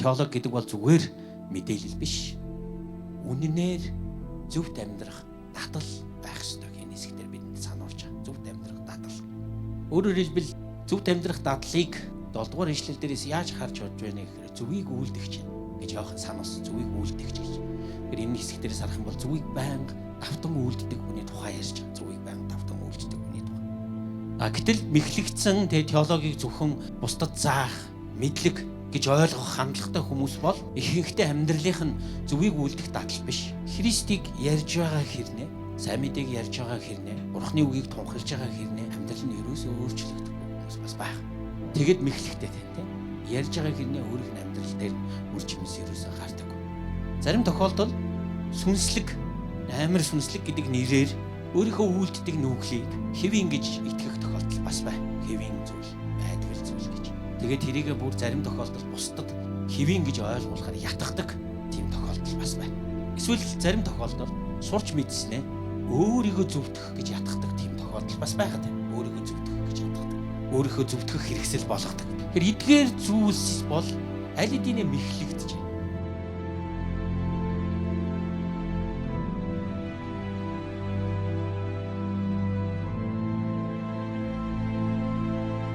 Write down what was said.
теологи гэдэг бол зүгээр мэдээлэл биш. Үнэнээр зөвхт амьдрах дадал байх ёстой гэх хэсгээр бидэнд сануулж байгаа. Зөвхт амьдрах дадал. Өөрөөр хэлбэл зөвхт амьдрах дадлыг 7 дугаар ишлэл дээрээс яаж харж бодж байна гэхээр зөвийг үйлдэгч гэж яахан сануулсан. Зөвийг үйлдэгч гэж. Тэр энэ хэсэг дээрээс харах юм бол зөвийг байнга давтан үйлддэг хүний тухай ярьж байгаа. Зөвийг байнга давтан үйлддэг хүний тухай. Гэтэл мэхлэгдсэн теологийг зөвхөн бусдад заах, мэдлэг гэж ойлгох хандлагатай хүмүүс бол ихэнхдээ амьдралынх нь зөвийг үйлдэх дадал биш. Христийг ярьж байгаа хэрнээ, сайн мэдээг ярьж байгаа хэрнээ, Бурхны үгийг тунхилж байгаа хэрнээ амьдрал нь ерөөсөө өөрчлөгдөхгүй хүмүүс бас байх. Тэгэд мэхлэгтэй тийм. Ярьж байгаа хэрнээ өөрийнх нь амьдрал дээр үр жимс ерөөсөө гардаггүй. Зарим тохиолдолд сүнслэг, амар сүнслэг гэдэг нэрээр өөрийнхөө үйлддэг нүглийг хэвийн гэж итгэх тохиолдол бас байна. Хэвийн зүйл, байдгал зүйл гэж. Тэгээд тэрийгээ бүр зарим тохиолдолд бусдад хэвийн гэж ойлгуулахаар ятгадаг тийм тохиолдол бас байна. Эсвэл зарим тохиолдолд сурч мэдснээ өөрийгөө зөвдөх гэж ятгадаг тийм тохиолдол бас байгаад байна. Өөрийгөө зөвдөх гэж ятгадаг. Өөрийнхөө зөвдөх хэрэгсэл болгодог. Тэгэхээр эдгээр зүйлс бол аль хэдийнэ мэхлэгдэж